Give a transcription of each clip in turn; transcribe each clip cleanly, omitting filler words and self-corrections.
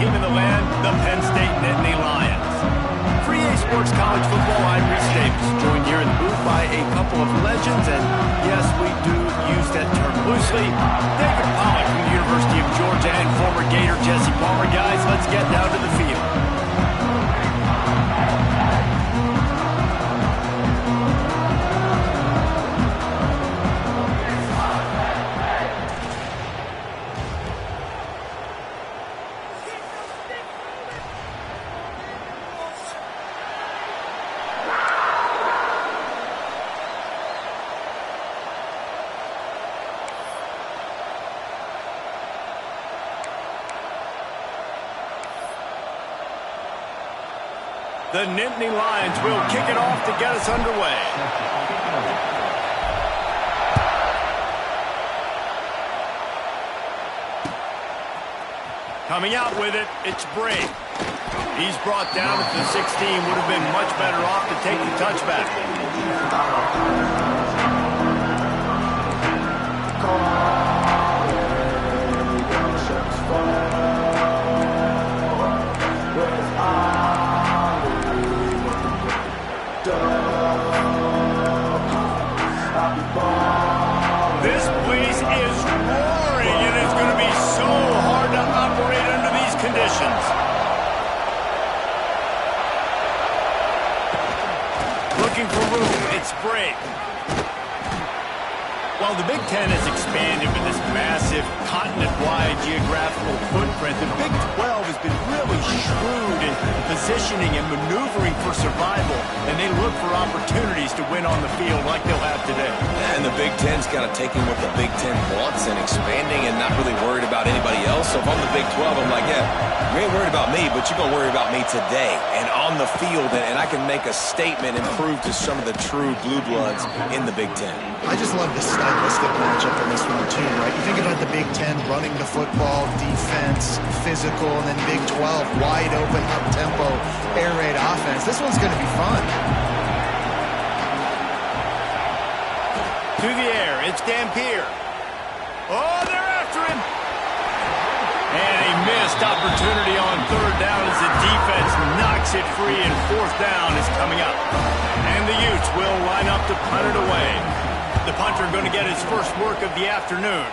team in the land, the Penn State Nittany Lions. For EA Sports College Football, I'm Reese Davis, joined here in the booth by a couple of legends, and yes, we do use that term loosely. David Pollack from the University of Georgia and former Gator Jesse Palmer. Guys, let's get down to the field. The Nittany Lions will kick it off to get us underway. Coming out with it, it's Brake. He's brought down at the 16. Would have been much better off to take the touchback. This place is roaring, and it's going to be so hard to operate under these conditions. Looking for room, it's Brake. While the Big Ten has expanded with this massive continent-wide geographical footprint, the Big 12 has been really shrewd in positioning and maneuvering for survival, and they look for opportunities to win on the field like they'll have today. And the Big Ten's kind of taking what the Big Ten wants and expanding and not really worried about anybody else. So if I'm the Big 12, I'm like, yeah, you ain't worried about me, but you're going to worry about me today and on the field, and I can make a statement and prove to some of the true blue bloods in the Big Ten. I just love the stylistic matchup in this one, too, right? You think about the Big Ten running the football, defense, physical, and then Big 12, wide open, up-tempo, air raid offense. This one's going to be fun. To the air, it's Dampier. Oh, they're after him. And a missed opportunity on third down as the defense knocks it free, and fourth down is coming up. And the Utes will line up to punt it away. The punter going to get his first work of the afternoon.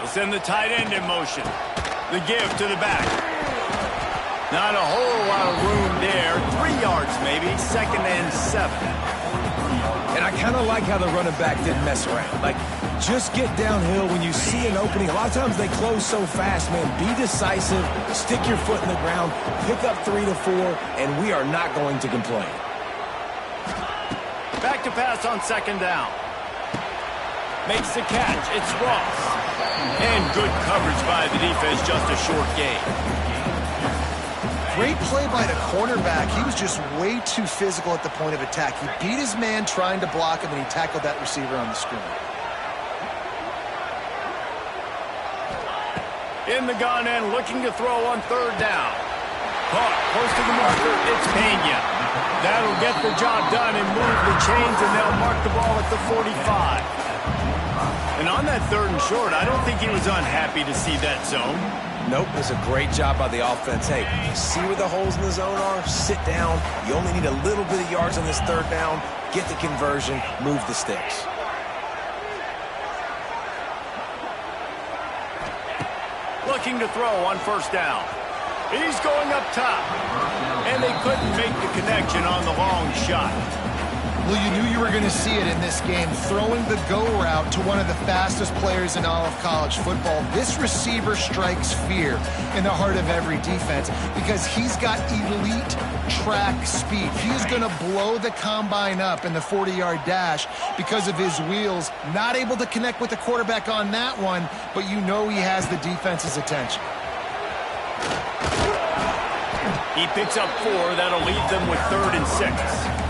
We'll send the tight end in motion. The give to the back. Not a whole lot of room there. 3 yards maybe. 2nd and 7. And I kind of like how the running back didn't mess around. Like, just get downhill when you see an opening. A lot of times they close so fast, man. Be decisive. Stick your foot in the ground. Pick up 3 to 4, and we are not going to complain. Back to pass on 2nd down. Makes the catch. It's Ross. And good coverage by the defense. Just a short gain. Great play by the cornerback. He was just way too physical at the point of attack. He beat his man trying to block him, and he tackled that receiver on the screen. In the gun and looking to throw on 3rd down. Caught close to the marker. It's Pena. That'll get the job done and move the chains, and they'll mark the ball at the 45. And on that 3rd and short, I don't think he was unhappy to see that zone. Nope, it's a great job by the offense. Hey, see where the holes in the zone are? Sit down. You only need a little bit of yards on this 3rd down. Get the conversion. Move the sticks. Looking to throw on 1st down. He's going up top. And they couldn't make the connection on the long shot. Well, you knew you were going to see it in this game. Throwing the go route to one of the fastest players in all of college football. This receiver strikes fear in the heart of every defense because he's got elite track speed. He's going to blow the combine up in the 40-yard dash because of his wheels. Not able to connect with the quarterback on that one, but you know he has the defense's attention. He picks up 4. That'll leave them with 3rd and 6.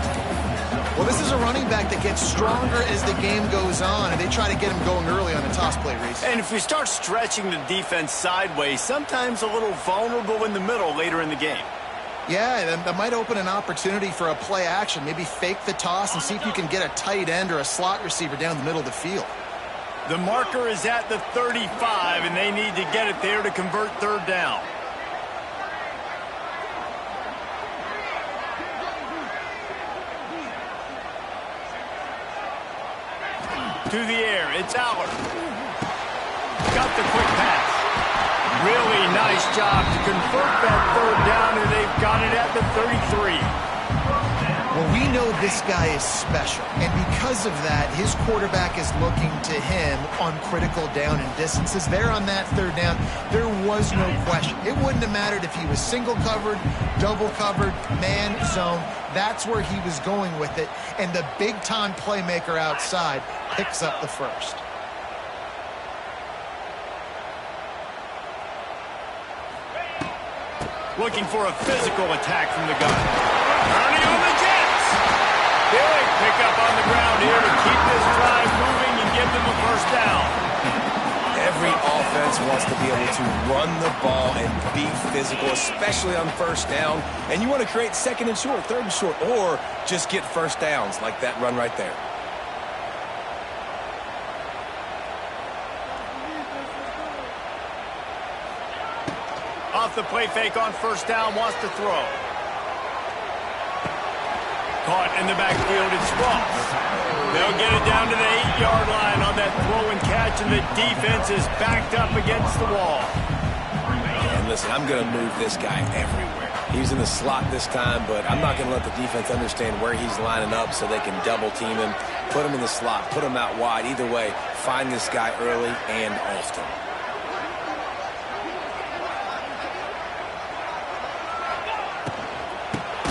Well, this is a running back that gets stronger as the game goes on, and they try to get him going early on a toss play, Reese. And if we start stretching the defense sideways, sometimes a little vulnerable in the middle later in the game. Yeah, that might open an opportunity for a play action. Maybe fake the toss and see if you can get a tight end or a slot receiver down the middle of the field. The marker is at the 35, and they need to get it there to convert third down. To the air, it's Aller. Got the quick pass. Really nice job to convert that third down, and they've got it at the 33. Well, we know this guy is special, and because of that, his quarterback is looking to him on critical down and distances. There on that third down, there was no question. It wouldn't have mattered if he was single covered, double covered, man, zone. That's where he was going with it, and the big-time playmaker outside picks up the first. Looking for a physical attack from the gun. Turning on the Jets. Big pickup on the ground here to keep this drive moving and give them a first down. Every offense wants to be able to run the ball and be physical, especially on first down. And you want to create second and short, third and short, or just get first downs like that run right there. Off the play fake on first down, wants to throw. Caught in the backfield, it's Ross. They'll get it down to the 8-yard line on that throw and catch, and the defense is backed up against the wall. And listen, I'm going to move this guy everywhere. He's in the slot this time, but I'm not going to let the defense understand where he's lining up so they can double team him, put him in the slot, put him out wide. Either way, find this guy early and often.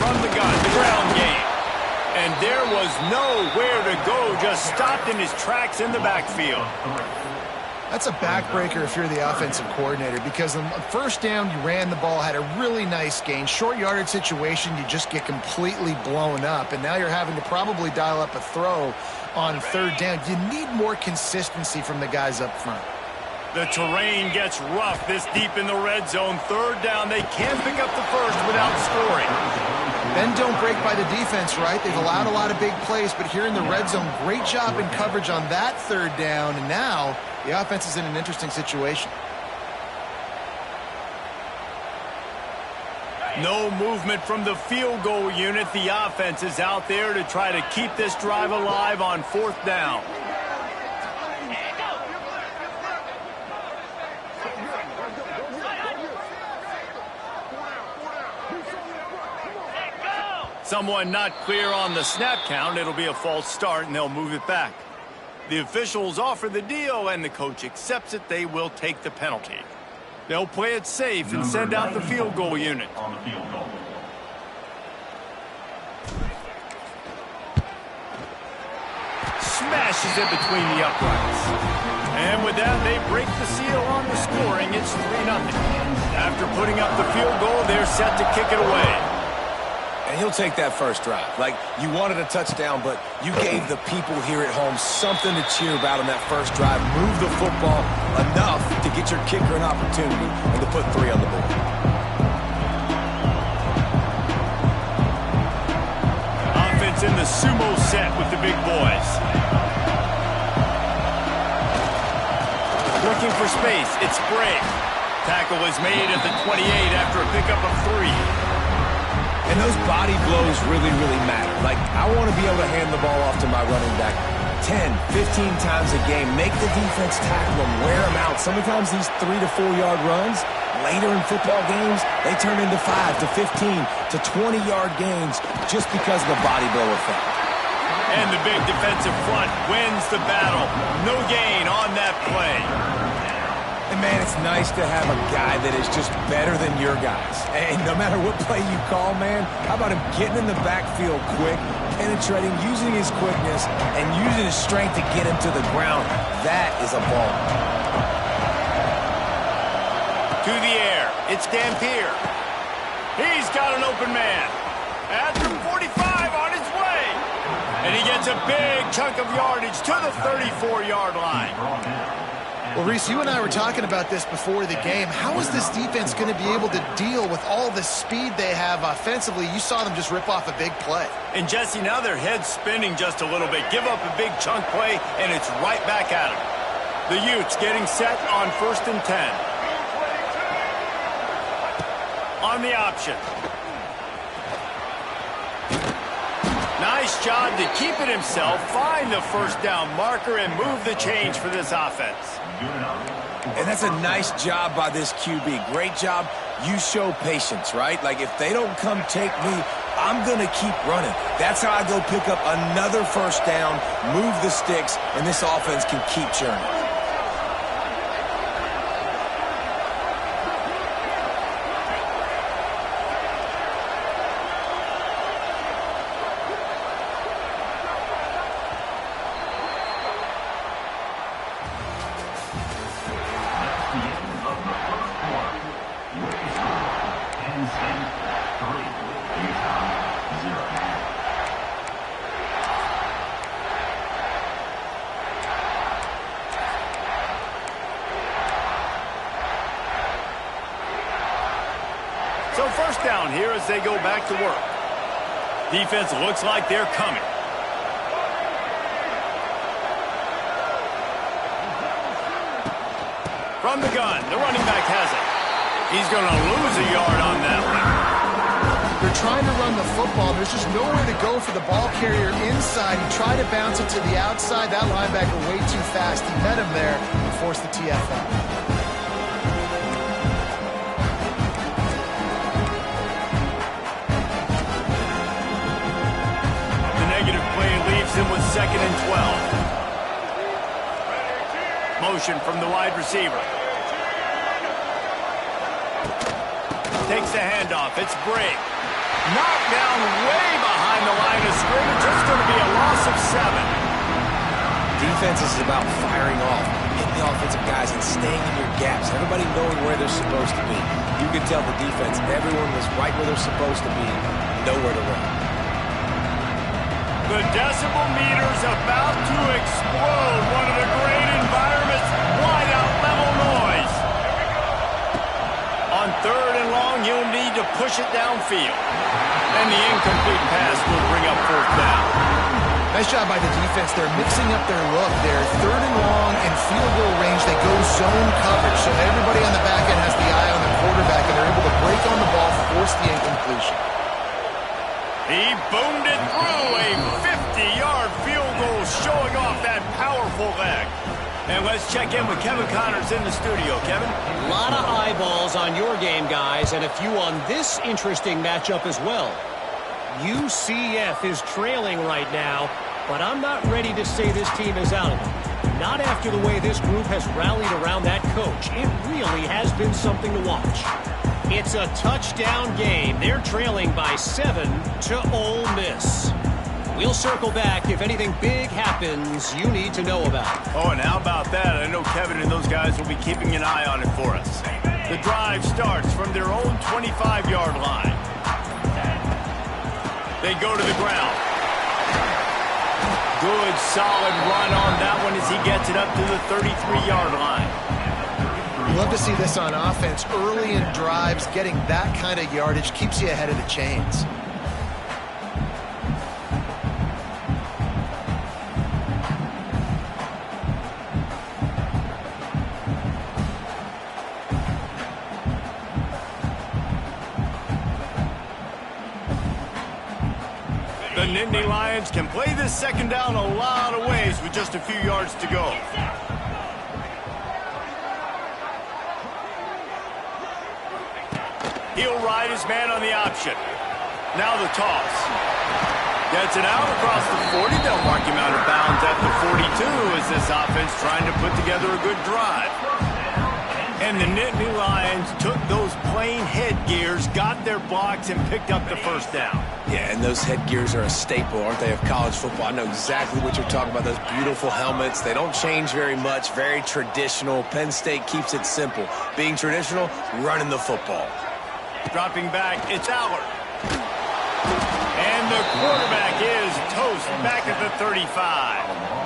The gun, the ground game. And there was nowhere to go, just stopped in his tracks in the backfield. That's a backbreaker if you're the offensive coordinator, because on first down, you ran the ball, had a really nice gain. Short yardage situation, you just get completely blown up, and now you're having to probably dial up a throw on third down. You need more consistency from the guys up front. The terrain gets rough this deep in the red zone. Third down, they can't pick up the first without scoring. Bend don't break by the defense, right? They've allowed a lot of big plays, but here in the red zone, great job in coverage on that third down, and now the offense is in an interesting situation. No movement from the field goal unit. The offense is out there to try to keep this drive alive on fourth down. Someone not clear on the snap count. It'll be a false start, and they'll move it back. The officials offer the deal, and the coach accepts it. They will take the penalty. They'll play it safe and send out the field goal unit. Smashes it between the uprights. And with that, they break the seal on the scoring. It's 3-0. After putting up the field goal, they're set to kick it away. And he'll take that first drive. Like, you wanted a touchdown, but you gave the people here at home something to cheer about on that first drive. Move the football enough to get your kicker an opportunity and to put 3 on the board. Offense in the sumo set with the big boys. Looking for space. It's Bray. Tackle is made at the 28 after a pickup of 3. And those body blows really, really matter. Like, I want to be able to hand the ball off to my running back 10, 15 times a game. Make the defense tackle them, wear them out. Sometimes these 3 to 4 yard runs, later in football games, they turn into 5 to 15 to 20 yard gains just because of the body blow effect. And the big defensive front wins the battle. No gain on that play. And, man, it's nice to have a guy that is just better than your guys. And no matter what play you call, man, how about him getting in the backfield quick, penetrating, using his quickness, and using his strength to get him to the ground? That is a ball. To the air, it's Dampier. He's got an open man. At the 45 on his way. And he gets a big chunk of yardage to the 34-yard line. Well, Reese, you and I were talking about this before the game. How is this defense going to be able to deal with all the speed they have offensively? You saw them just rip off a big play. And, Jesse, now their head's spinning just a little bit. Give up a big chunk play, and it's right back at them. The Utes getting set on 1st and 10. On the option. Nice job to keep it himself, find the first down marker, and move the change for this offense. And that's a nice job by this QB. Great job. You show patience, right? Like, if they don't come take me, I'm going to keep running. That's how I go pick up another first down, move the sticks, and this offense can keep churning. So first down here as they go back to work. Defense looks like they're coming. From the gun, the running back has it. He's going to lose a yard on that one. They're trying to run the football. There's just nowhere to go for the ball carrier inside. He tried to bounce it to the outside. That linebacker way too fast. He met him there and forced the TFL. With 2nd and 12. Motion from the wide receiver. Takes the handoff. It's Briggs. Knocked down way behind the line of scrimmage. It's going to be a loss of 7. Defense is about firing off, hitting the offensive guys, and staying in your gaps. Everybody knowing where they're supposed to be. You can tell the defense, everyone was right where they're supposed to be, nowhere to run. The decibel meter's about to explode. One of the great environments. Wide out level noise. On 3rd and long, he'll need to push it downfield. And the incomplete pass will bring up 4th down. Nice job by the defense. They're mixing up their look. They're 3rd and long and field goal range. They go zone coverage. So everybody on the back end has the eye on the quarterback, and they're able to break on the ball, force the incompletion. He boomed it through a 50-yard field goal, showing off that powerful leg. And let's check in with Kevin Connors in the studio. Kevin? A lot of eyeballs on your game, guys, and a few on this interesting matchup as well. UCF is trailing right now, but I'm not ready to say this team is out of it. Not after the way this group has rallied around that coach. It really has been something to watch. It's a touchdown game. They're trailing by 7 to Ole Miss. We'll circle back if anything big happens you need to know about. Oh, and how about that? I know Kevin and those guys will be keeping an eye on it for us. The drive starts from their own 25-yard line. They go to the ground. Good, solid run on that one as he gets it up to the 33-yard line. Love to see this on offense. Early in drives, getting that kind of yardage keeps you ahead of the chains. The Nittany Lions can play this 2nd down a lot of ways with just a few yards to go. He'll ride his man on the option. Now the toss. Gets it out across the 40. They'll mark him out of bounds at the 42 as this offense trying to put together a good drive. And the Nittany Lions took those plain headgears, got their blocks, and picked up the first down. Yeah, and those headgears are a staple, aren't they, of college football? I know exactly what you're talking about, those beautiful helmets. They don't change very much, very traditional. Penn State keeps it simple. Being traditional, running the football. Dropping back, it's Allard. And the quarterback is toast back at the 35.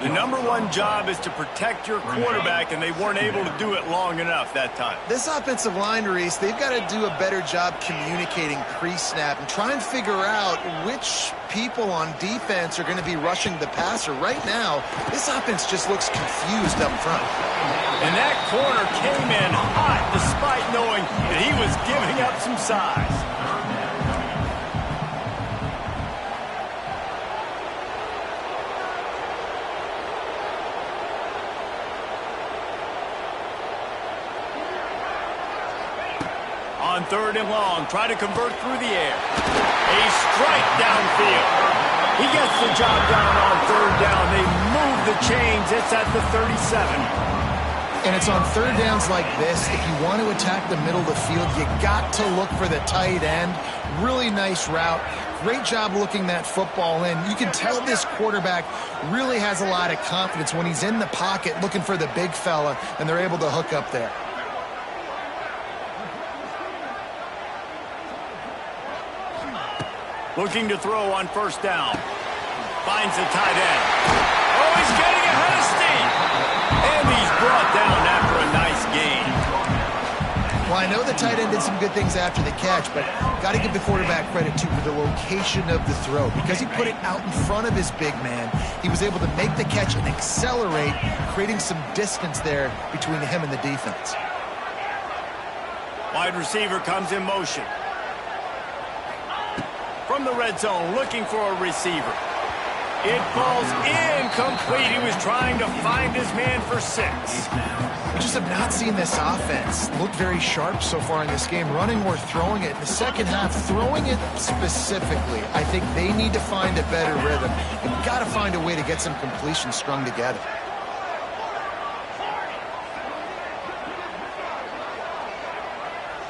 The number one job is to protect your quarterback, and they weren't able to do it long enough that time. This offensive line, Reese, they've got to do a better job communicating pre-snap and try and figure out which people on defense are going to be rushing the passer. Right now, this offense just looks confused up front. And that corner came in hot despite knowing that he was giving up some size. On 3rd and long, try to convert through the air. A strike downfield. He gets the job done on 3rd down. They move the chains. It's at the 37. And it's on 3rd downs like this. If you want to attack the middle of the field, you got to look for the tight end. Really nice route. Great job looking that football in. You can tell this quarterback really has a lot of confidence when he's in the pocket looking for the big fella, and they're able to hook up there. Looking to throw on 1st down. Finds the tight end. Oh, he's getting ahead of steam. And he's brought down after a nice gain. Well, I know the tight end did some good things after the catch, but got to give the quarterback credit, too, for the location of the throw. Because he put it out in front of his big man, he was able to make the catch and accelerate, creating some distance there between him and the defense. Wide receiver comes in motion. From the red zone, looking for a receiver. It falls incomplete. He was trying to find his man for 6. We just have not seen this offense look very sharp so far in this game, running or throwing it. In the second half, throwing it specifically, I think they need to find a better rhythm. They've got to find a way to get some completions strung together.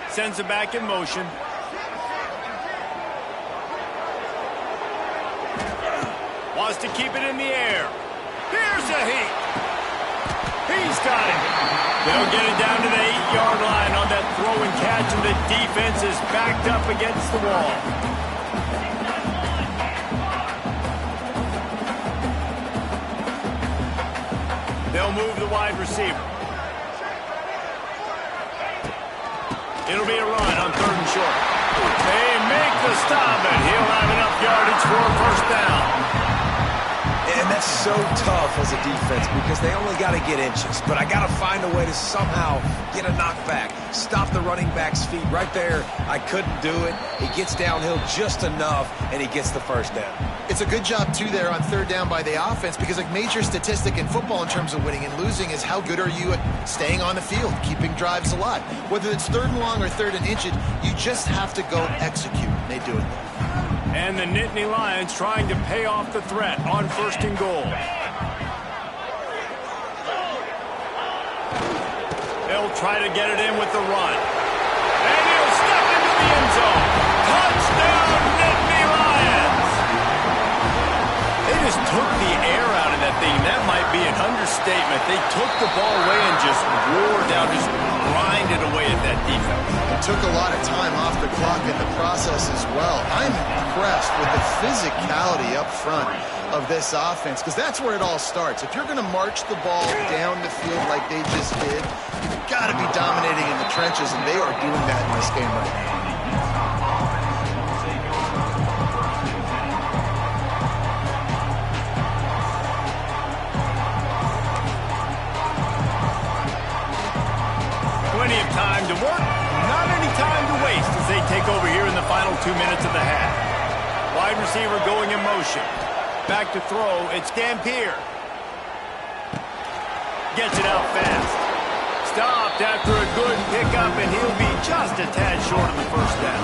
Sends it back in motion. Wants to keep it in the air. Here's a heat. He's got it. They'll get it down to the 8-yard line on that throw and catch, and the defense is backed up against the wall. They'll move the wide receiver. It'll be a run on 3rd and short. They make the stop, and he'll have enough yardage for a 1st down. And that's so tough as a defense because they only got to get inches. But I got to find a way to somehow get a knockback, stop the running back's feet right there. I couldn't do it. He gets downhill just enough, and he gets the 1st down. It's a good job, too, there on 3rd down by the offense because a major statistic in football in terms of winning and losing is how good are you at staying on the field, keeping drives alive. Whether it's 3rd and long or 3rd and inches, you just have to go execute. They do it there. And the Nittany Lions trying to pay off the threat on 1st and goal. They'll try to get it in with the run. And he'll step into the end zone. Touchdown, Nittany Lions! They just took the air out of that thing. That might be an understatement. They took the ball away and just wore down, just grinded away at that defense. It took a lot of time off the clock in the process as well. I'm impressed with the physicality up front of this offense because that's where it all starts. If you're going to march the ball down the field like they just did, you've got to be dominating in the trenches, and they are doing that in this game right now. 'Plenty of time to work, not any time to waste as they take over here in the final 2 minutes of the half. Wide receiver going in motion. Back to throw, it's Dampier. Gets it out fast. Stopped after a good pickup, and he'll be just a tad short of the 1st down.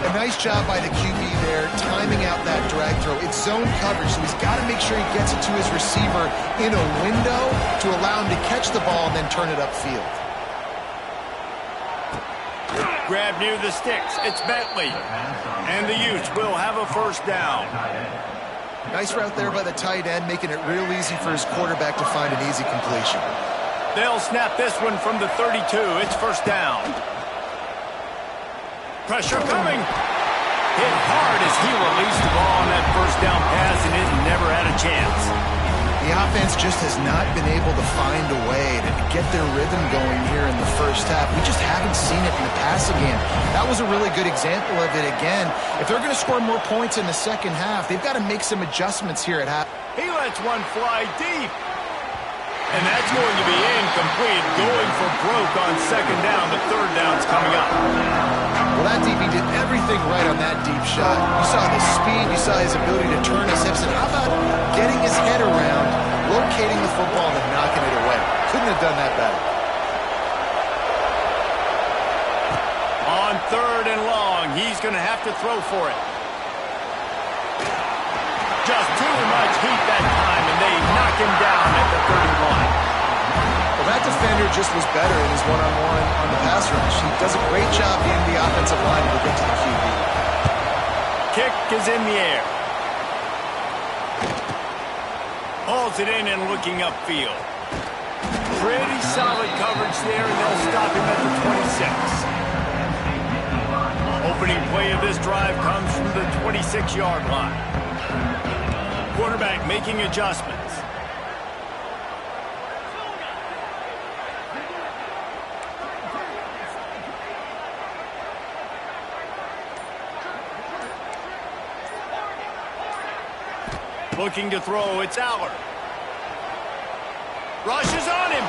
A nice job by the QB there, timing out that drag throw. It's zone coverage, so he's got to make sure he gets it to his receiver in a window to allow him to catch the ball and then turn it upfield. Grab near the sticks. It's Bentley. And the Utes will have a 1st down. Nice route there by the tight end, making it real easy for his quarterback to find an easy completion. They'll snap this one from the 32. It's 1st down. Pressure coming. Hit hard as he released the ball on that first down pass, and it never had a chance. The offense just has not been able to find a way to get their rhythm going here in the first half. We just haven't seen it in the passing game. That was a really good example of it again. If they're going to score more points in the second half, they've got to make some adjustments here at half. He lets one fly deep. And that's going to be incomplete. Going for broke on second down. The third down's coming up. Well, that DB did everything right on that deep shot. You saw the speed. You saw his ability to turn his hips. And how about getting his head around, locating the football, and knocking it away? Couldn't have done that better. On third and long, he's going to have to throw for it. Just too much heat that time, and they knock him down at the 31. Well, that defender just was better in his one-on-one on the pass rush. He does a great job being the offensive line to get to the QB. Kick is in the air. Hauls it in and looking upfield. Pretty solid coverage there, and they'll stop him at the 26. Opening play of this drive comes from the 26-yard line. Quarterback making adjustments. Looking to throw, it's Aller. Rushes on him.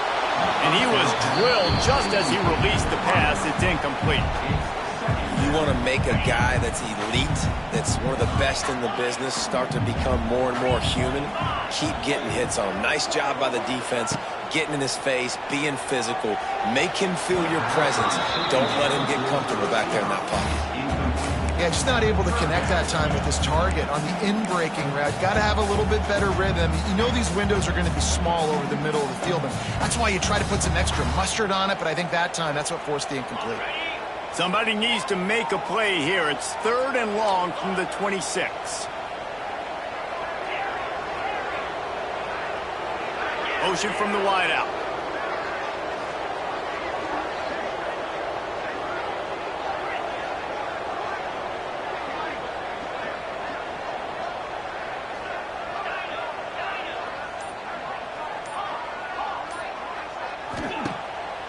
And he was drilled just as he released the pass. It's incomplete. You want to make a guy that's elite, that's one of the best in the business, start to become more and more human. Keep getting hits on him. Nice job by the defense, getting in his face, being physical. Make him feel your presence. Don't let him get comfortable back there in that pocket. Yeah, just not able to connect that time with his target on the in-breaking route. Got to have a little bit better rhythm. You know these windows are going to be small over the middle of the field, and that's why you try to put some extra mustard on it, but I think that time that's what forced the incomplete. Somebody needs to make a play here. It's third and long from the 26. Motion from the wideout.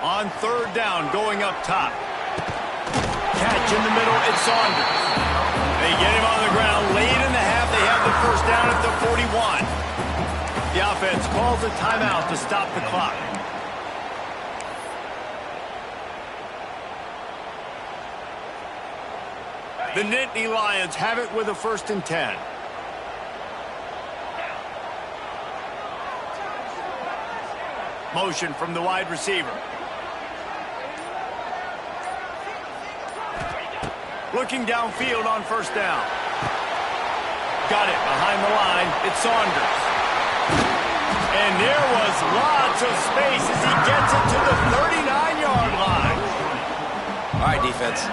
On third down, going up top. Catch in the middle, it's Saunders. They get him on the ground late in the half. They have the first down at the 41. The offense calls a timeout to stop the clock. The Nittany Lions have it with a 1st and 10. Motion from the wide receiver. Looking downfield on first down. Got it behind the line. It's Saunders. And there was lots of space as he gets it to the 39-yard line. All right, defense.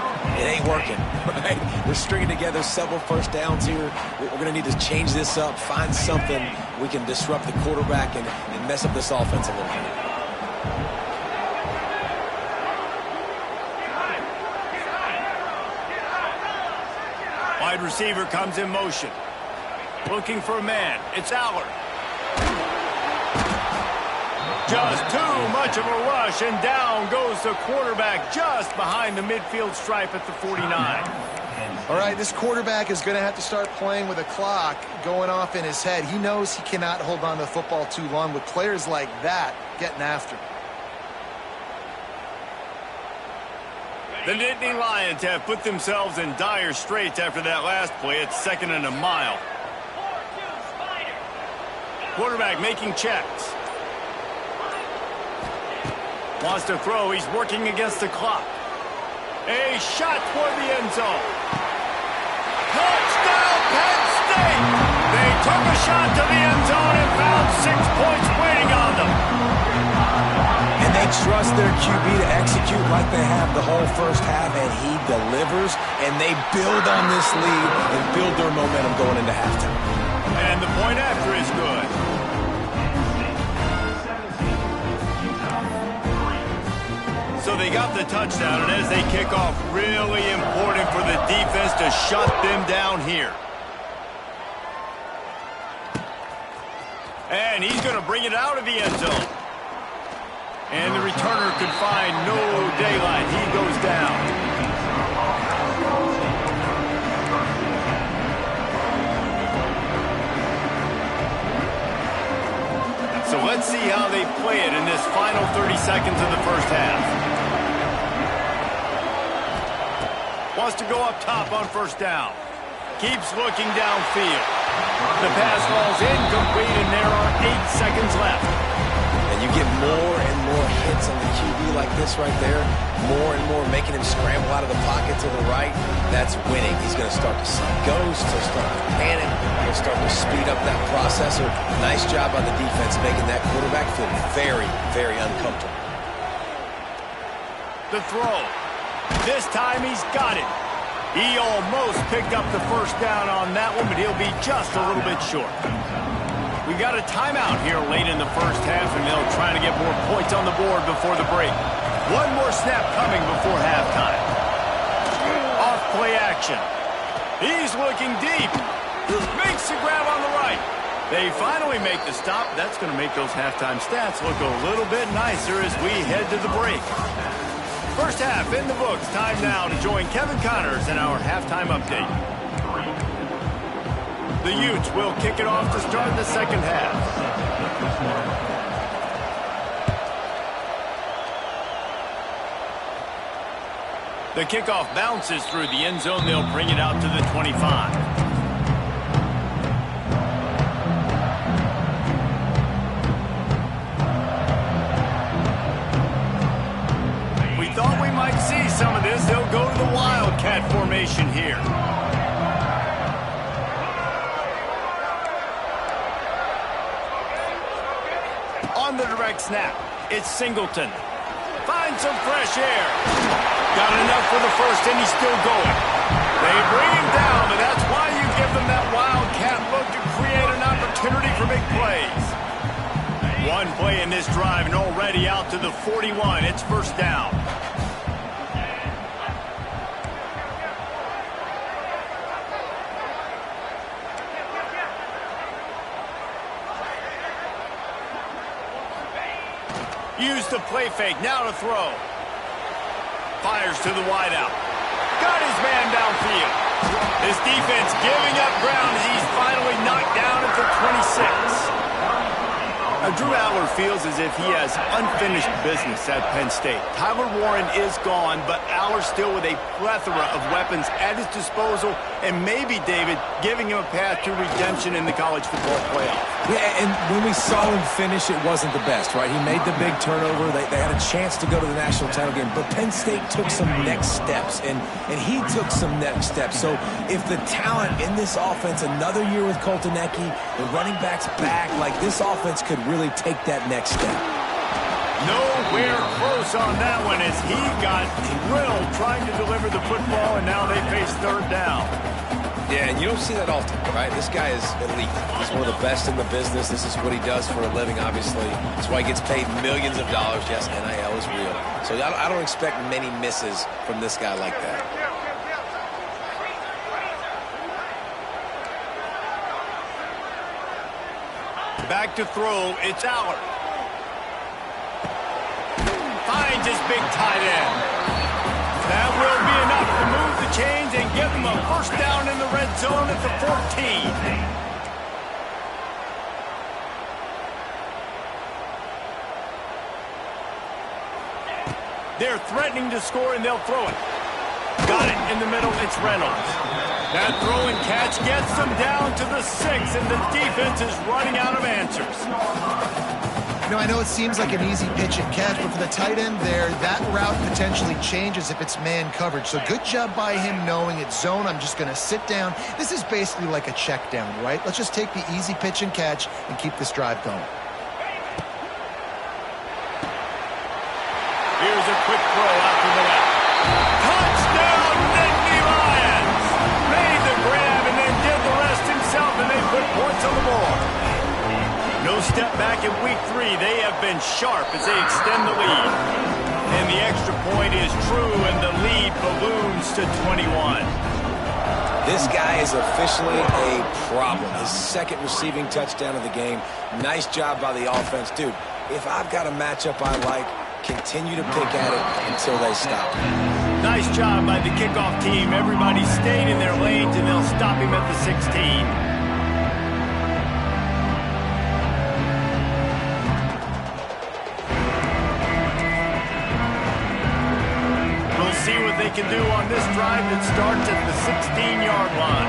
It ain't working. Right? We're stringing together several first downs here. We're going to need to change this up, find something we can disrupt the quarterback and mess up this offense a little bit. Wide receiver comes in motion. Looking for a man. It's Aller. Just too much of a rush, and down goes the quarterback just behind the midfield stripe at the 49. All right, this quarterback is going to have to start playing with a clock going off in his head. He knows he cannot hold on to the football too long with players like that getting after him. The Nittany Lions have put themselves in dire straits after that last play. It's 2nd and a mile. Quarterback making checks. Wants to throw. He's working against the clock. A shot toward the end zone. Touchdown, Penn State! They took a shot to the end zone and found 6 points waiting on them. And they trust their QB to execute like they have the whole first half, and he delivers, and they build on this lead and build their momentum going into halftime. And the point after is good. So they got the the touchdown, and as they kick off, really important for the defense to shut them down here. And he's going to bring it out of the end zone. And the returner could find no daylight. He goes down. So let's see how they play it in this final 30 seconds of the first half. Wants to go up top on first down. Keeps looking downfield. The pass falls incomplete, and there are 8 seconds left. And you get more and more hits on the QB like this right there. More and more making him scramble out of the pocket to the right. That's winning. He's going to start to see ghosts. He'll start to panic. He'll start to speed up that process. So nice job by the defense making that quarterback feel very, very uncomfortable. The throw. This time he's got it. He almost picked up the first down on that one, but he'll be just a little bit short. We got a timeout here late in the first half, and they'll try to get more points on the board before the break. One more snap coming before halftime. Off play action. He's looking deep. Makes the grab on the right. They finally make the stop. That's going to make those halftime stats look a little bit nicer as we head to the break. First half in the books. Time now to join Kevin Connors in our halftime update. The Utes will kick it off to start the second half. The kickoff bounces through the end zone. They'll bring it out to the 25. We thought we might see some of this. They'll go to the Wildcat formation here. On the direct snap, it's Singleton. Finds some fresh air. Got enough for the first, and he's still going. They bring him down, but that's why you give them that Wildcat look to create an opportunity for big plays. One play in this drive, and already out to the 41. It's first down. Use the play fake, now to throw. Fires to the wideout. Got his man downfield. His defense giving up ground as he's finally knocked down at the 26. Drew Aller feels as if he has unfinished business at Penn State. Tyler Warren is gone, but Aller still with a plethora of weapons at his disposal, and maybe, David, giving him a path to redemption in the college football playoff. Yeah, and when we saw him finish, it wasn't the best, right? He made the big turnover. They had a chance to go to the national title game, but Penn State took some next steps, and he took some next steps. So if the talent in this offense, another year with Colton Ecke, the running backs back, like this offense could really take that next step. Nowhere close on that one as he got drilled trying to deliver the football, and now they face third down. Yeah, and you don't see that often, right? This guy is elite. He's one of the best in the business. This is what he does for a living, obviously. That's why he gets paid millions of dollars. Yes, NIL is real. So I don't expect many misses from this guy like that. Back to throw, it's Aller. Finds his big tight end. That will be enough to move the chains and give them a first down in the red zone at the 14. They're threatening to score, and they'll throw it. Got it in the middle, it's Reynolds. That throw and catch gets them down to the 6, and the defense is running out of answers. You know, I know it seems like an easy pitch and catch, but for the tight end there, that route potentially changes if it's man coverage. So good job by him knowing it's zone. I'm just going to sit down. This is basically like a check down, right? Let's just take the easy pitch and catch and keep this drive going. Here's a quick throw out to the left. Touchdown, Nittany Lions! Made the grab and then did the rest himself, and they put points on the board. No step back in week 3. They have been sharp as they extend the lead. And the extra point is true, and the lead balloons to 21. This guy is officially a problem. His second receiving touchdown of the game. Nice job by the offense. Dude, if I've got a matchup I like, continue to pick at it until they stop. Nice job by the kickoff team. Everybody stayed in their lanes, and they'll stop him at the 16. See what they can do on this drive that starts at the 16-yard line.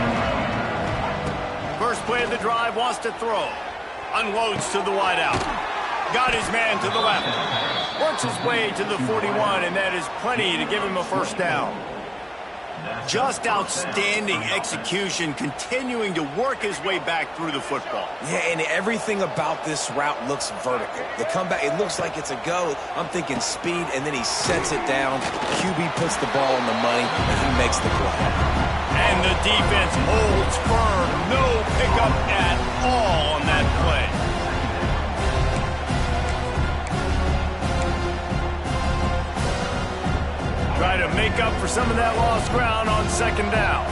First play of the drive, wants to throw. Unloads to the wideout. Got his man to the left. Works his way to the 41, and that is plenty to give him a first down. Just outstanding execution, continuing to work his way back through the football. Yeah, and everything about this route looks vertical. The comeback, it looks like it's a go. I'm thinking speed, and then he sets it down. QB puts the ball on the money, and he makes the play. And the defense holds firm. No pickup at all on that play. Try to make up for some of that lost ground on second down.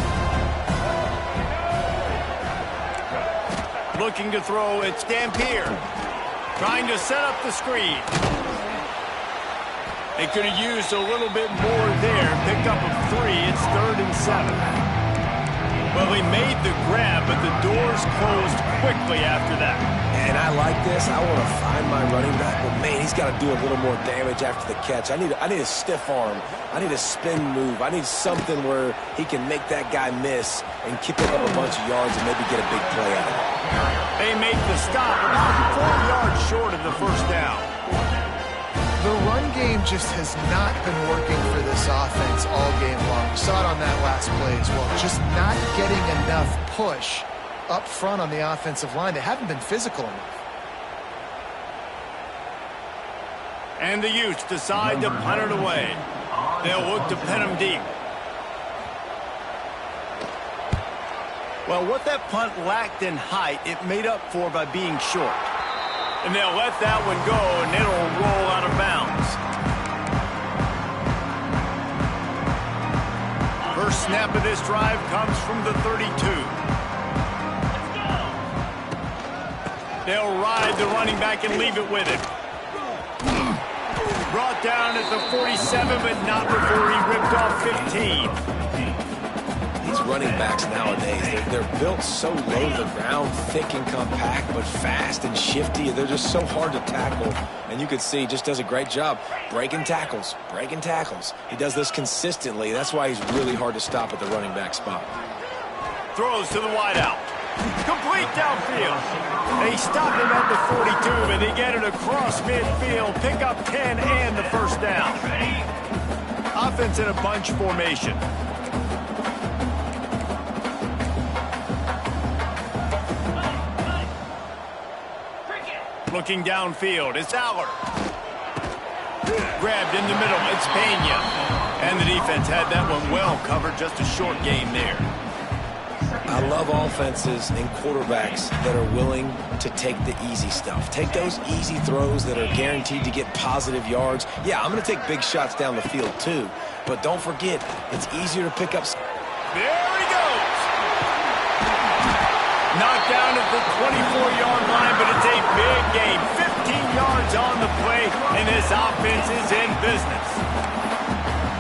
Looking to throw, it's Dampier. Trying to set up the screen. They could have used a little bit more there. Picked up a 3. It's 3rd and 7. Well, he made the grab, but the doors closed quickly after that. And I like this. I want to find my running back, but man, he's got to do a little more damage after the catch. I need a stiff arm. I need a spin move. I need something where he can make that guy miss and pick up a bunch of yards and maybe get a big play out of it. They make the stop about 4 yards short of the first down. The run game just has not been working for this offense all game long. We saw it on that last play as well. Just not getting enough push up front on the offensive line. They haven't been physical enough. And the Utes decide to punt it away. They'll look to pin him deep. Well, what that punt lacked in height, it made up for by being short. And they'll let that one go, and it'll roll out of bounds. First snap of this drive comes from the 32. They'll ride the running back and leave it with him. Brought down at the 47, but not before he ripped off 15. These running backs nowadays, they're built so low to the ground, thick and compact, but fast and shifty. They're just so hard to tackle. And you can see he just does a great job breaking tackles, breaking tackles. He does this consistently. That's why he's really hard to stop at the running back spot. Throws to the wideout. Complete downfield. They stop him at the 42, and they get it across midfield. Pick up 10 and the first down. Offense in a bunch formation. Looking downfield, it's Aller. Grabbed in the middle, it's Pena. And the defense had that one well covered, just a short gain there. I love offenses and quarterbacks that are willing to take the easy stuff. Take those easy throws that are guaranteed to get positive yards. Yeah, I'm going to take big shots down the field too. But don't forget, it's easier to pick up. There he goes. Knocked down at the 24-yard line, but it's a big game. 15 yards on the play, and this offense is in business.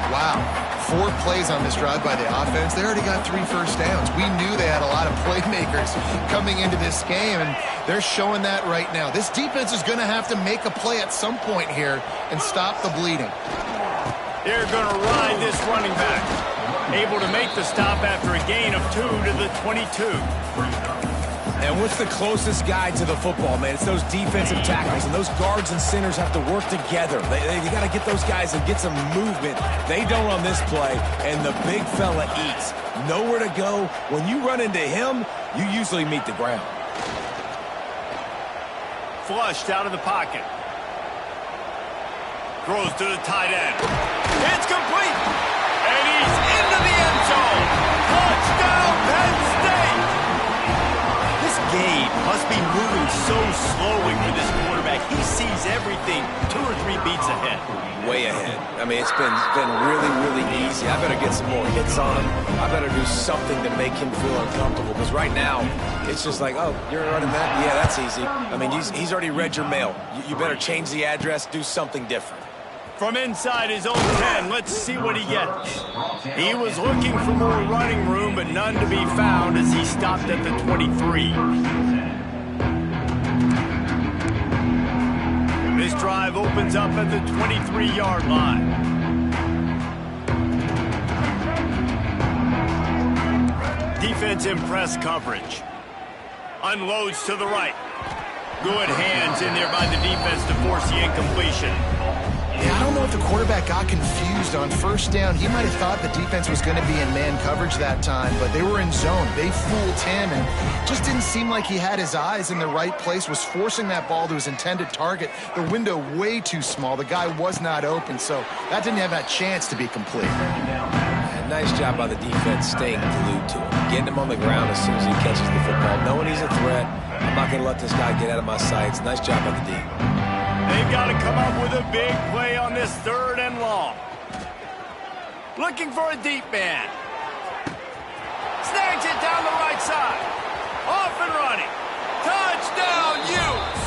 Wow. 4 plays on this drive by the offense. They already got 3 first downs. We knew they had a lot of playmakers coming into this game, and they're showing that right now. This defense is going to have to make a play at some point here and stop the bleeding. They're going to ride this running back. Able to make the stop after a gain of 2 to the 22. And what's the closest guy to the football, man? It's those defensive tackles, and those guards and centers have to work together. They got to get those guys and get some movement. They don't on this play, and the big fella eats. Nowhere to go. When you run into him, you usually meet the ground. Flushed out of the pocket. Throws to the tight end. It's complete. And he's into the end zone. Touchdown, Penn State. This gate must be moving so slowly for this quarterback. He sees everything 2 or 3 beats ahead. Way ahead. I mean, it's been really, really easy. I better get some more hits on him. I better do something to make him feel uncomfortable. Because right now, it's just like, oh, you're running that? Yeah, that's easy. I mean, he's already read your mail. You better change the address, do something different. From inside his own 10, let's see what he gets. He was looking for more running room, but none to be found as he stopped at the 23. This drive opens up at the 23-yard line. Defense in press coverage. Unloads to the right. Good hands in there by the defense to force the incompletion. Yeah, I don't know if the quarterback got confused on first down. He might have thought the defense was going to be in man coverage that time, but they were in zone. They fooled him, and just didn't seem like he had his eyes in the right place, was forcing that ball to his intended target. The window way too small. The guy was not open, so that didn't have that chance to be complete. Nice job by the defense staying glued to him, getting him on the ground as soon as he catches the football, knowing he's a threat. I'm not going to let this guy get out of my sights. Nice job by the D. They've got to come up with a big play on this 3rd and long. Looking for a deep man. Snags it down the right side. Off and running. Touchdown, Utes!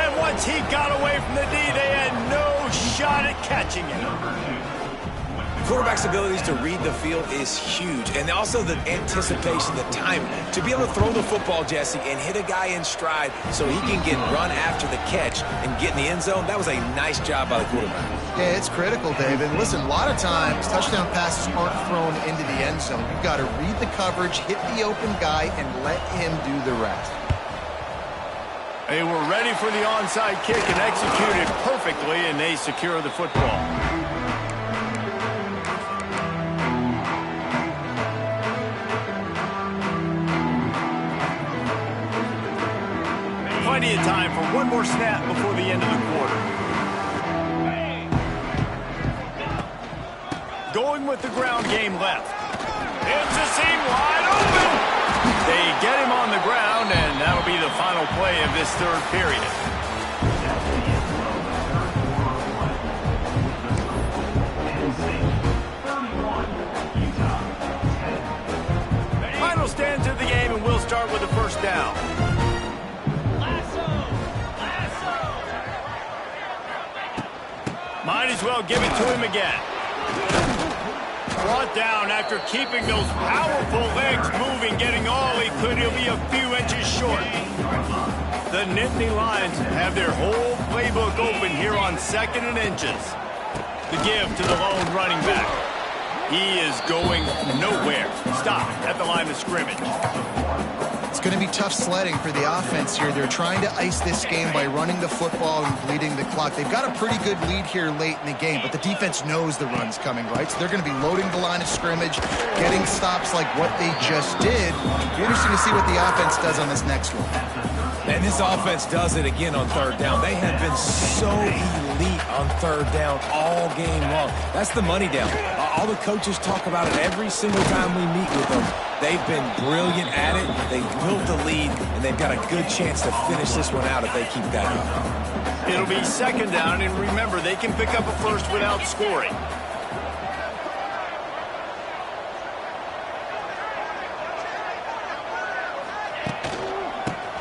And once he got away from the D, they had no shot at catching him. Quarterback's abilities to read the field is huge, and also the anticipation, the time to be able to throw the football, Jesse, and hit a guy in stride so he can get run after the catch and get in the end zone. That was a nice job by the quarterback. Yeah, it's critical, Dave. And listen, a lot of times touchdown passes aren't thrown into the end zone. You've got to read the coverage, hit the open guy, and let him do the rest. They were ready for the onside kick and executed perfectly, and they secure the football. Plenty of time for one more snap before the end of the quarter. Going with the ground game left. It's a seam wide open. They get him on the ground, and that'll be the final play of this 3rd period. Final stanza of the game, and we'll start with a 1st down. Might as well give it to him again. Brought down after keeping those powerful legs moving, getting all he could. He'll be a few inches short. The Nittany Lions have their whole playbook open here on 2nd and inches. The give to the lone running back. He is going nowhere. Stop at the line of scrimmage. It's going to be tough sledding for the offense here. They're trying to ice this game by running the football and bleeding the clock. They've got a pretty good lead here late in the game, but the defense knows the run's coming, right? So they're going to be loading the line of scrimmage, getting stops like what they just did. It'll be interesting to see what the offense does on this next one. And this offense does it again on 3rd down. They have been so elite on 3rd down all game long. That's the money down. All the coaches talk about it every single time we meet with them. They've been brilliant at it. They've built the lead, and they've got a good chance to finish this one out if they keep that up. It'll be 2nd down, and remember, they can pick up a first without scoring.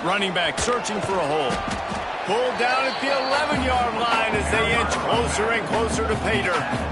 Running back searching for a hole. Pulled down at the 11-yard line as they inch closer and closer to pay dirt.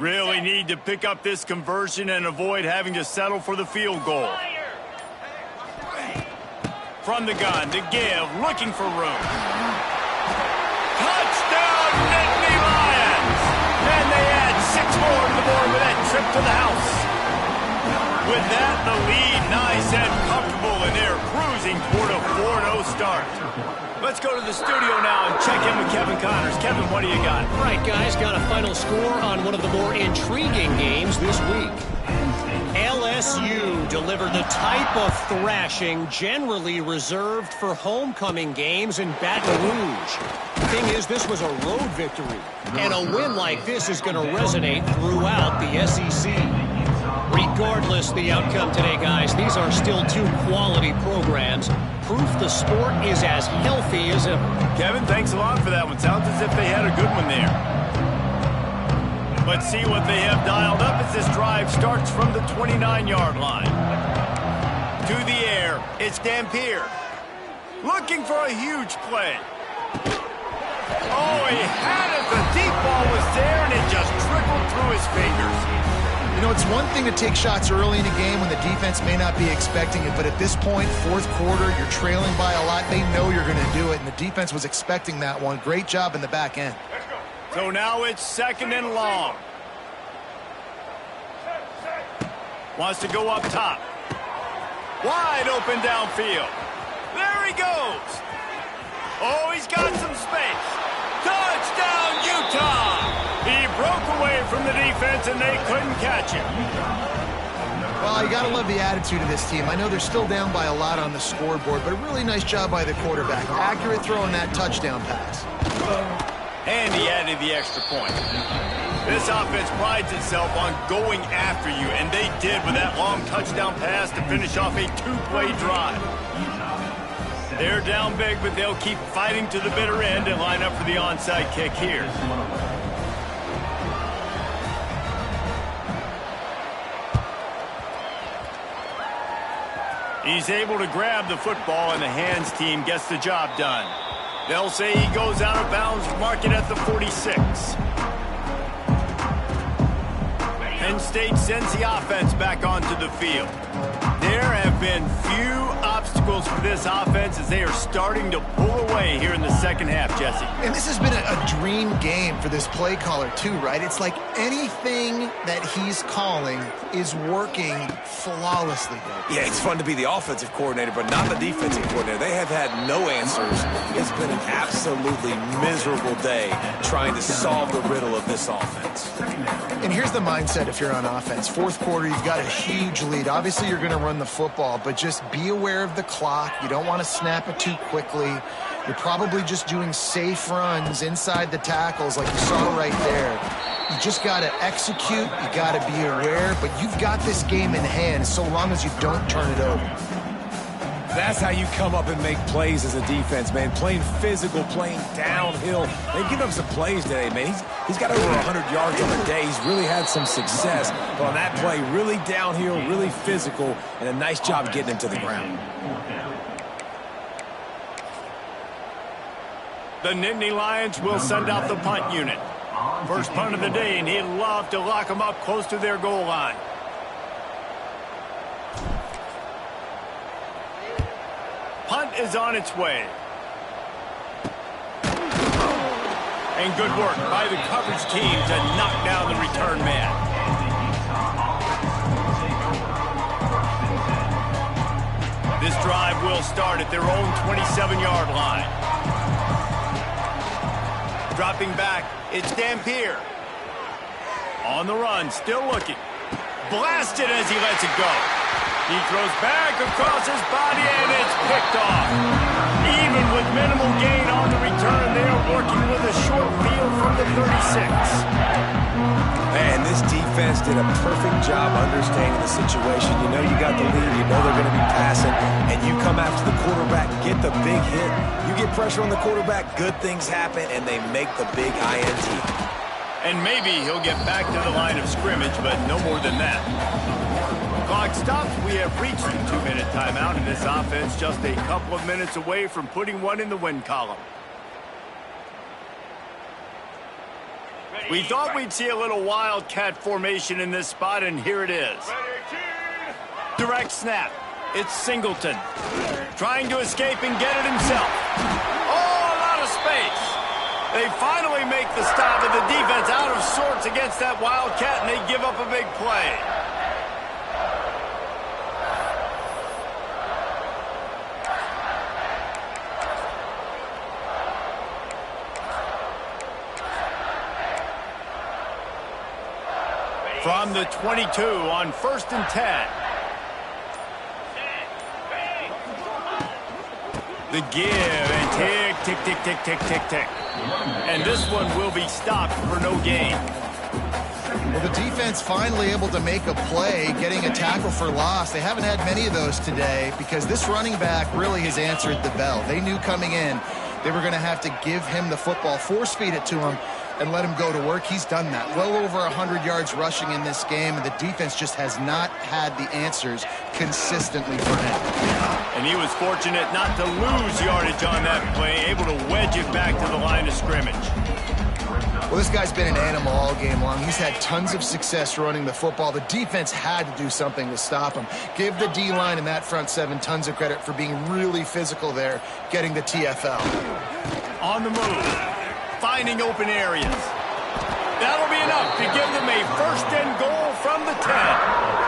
Really need to pick up this conversion and avoid having to settle for the field goal. From the gun to give, looking for room. Touchdown, Nittany Lions! And they add 6 more to the board with that trip to the house. With that, the lead nice and comfortable, and they're cruising toward a 4-0 start. Let's go to the studio now and check in with Kevin Connors. Kevin, what do you got? All right, guys, got a final score on one of the more intriguing games this week. LSU delivered the type of thrashing generally reserved for homecoming games in Baton Rouge. The thing is, this was a road victory, and a win like this is going to resonate throughout the SEC. Regardless the outcome today, guys, these are still 2 quality programs. Proof the sport is as healthy as ever. Kevin, thanks a lot for that one. Sounds as if they had a good one there. Let's see what they have dialed up as this drive starts from the 29-yard line. To the air, it's Dampier. Looking for a huge play. Oh, he had it. The deep ball was there, and it just trickled through his fingers. You know, it's one thing to take shots early in a game when the defense may not be expecting it, but at this point, 4th quarter, you're trailing by a lot. They know you're going to do it, and the defense was expecting that one. Great job in the back end. So now it's 2nd and long. Wants to go up top. Wide open downfield. There he goes. Oh, he's got some space. Touchdown, Utah! He broke away from the defense, and they couldn't catch him. Well, you got to love the attitude of this team. I know they're still down by a lot on the scoreboard, but a really nice job by the quarterback. Accurate throw on that touchdown pass. And he added the extra point. This offense prides itself on going after you, and they did with that long touchdown pass to finish off a 2-play drive. They're down big, but they'll keep fighting to the bitter end and line up for the onside kick here. He's able to grab the football, and the hands team gets the job done. They'll say he goes out of bounds, mark it at the 46. Penn State sends the offense back onto the field. There have been few obstacles for this offense as they are starting to pull away here in the second half, Jesse. And this has been a dream game for this play caller, too, right? It's like anything that he's calling is working flawlessly. Yeah, it's fun to be the offensive coordinator, but not the defensive coordinator. They have had no answers. It's been an absolutely miserable day trying to solve the riddle of this offense. And here's the mindset if you're on offense. 4th quarter, you've got a huge lead. Obviously, you're going to run the football, but just be aware of the clock. You don't want to snap it too quickly. You're probably just doing safe runs inside the tackles like you saw right there. You just got to execute. You got to be aware, but you've got this game in hand so long as you don't turn it over. That's how you come up and make plays as a defense, man. Playing physical, playing downhill. They've given up some plays today, man. He's got over 100 yards on the day. He's really had some success. But on that play, really downhill, really physical, and a nice job getting him to the ground. The Nittany Lions will send out the punt unit. First punt of the day, and he'd love to lock them up close to their goal line. Punt is on its way. And good work by the coverage team to knock down the return man. This drive will start at their own 27-yard line. Dropping back, it's Dampier. On the run, still looking. Blasted as he lets it go. He throws back across his body, and it's picked off. Even with minimal gain on the return, they are working with a short field from the 36. Man, this defense did a perfect job understanding the situation. You know you got the lead. You know they're going to be passing, and you come after the quarterback, get the big hit. You get pressure on the quarterback, good things happen, and they make the big INT. And maybe he'll get back to the line of scrimmage, but no more than that. Clock stops. We have reached the 2-minute timeout, and this offense just a couple of minutes away from putting one in the win column. We thought we'd see a little wildcat formation in this spot, and here it is. Direct snap. It's Singleton. Trying to escape and get it himself. Oh, a lot of space. They finally make the stop, and the defense out of sorts against that wildcat, and they give up a big play. From the 22 on 1st and 10. The give and tick, tick, tick, tick, tick, tick, tick. And this one will be stopped for no gain. Well, the defense finally able to make a play, getting a tackle for loss. They haven't had many of those today because this running back really has answered the bell. They knew coming in they were going to have to give him the football, force feed it to him, and let him go to work. He's done that. Well over 100 yards rushing in this game, and the defense just has not had the answers consistently for him. And he was fortunate not to lose yardage on that play, able to wedge it back to the line of scrimmage. Well, this guy's been an animal all game long. He's had tons of success running the football. The defense had to do something to stop him. Give the D-line and that front seven tons of credit for being really physical there, getting the TFL. On the move, finding open areas. That'll be enough to give them a 1st and goal from the 10.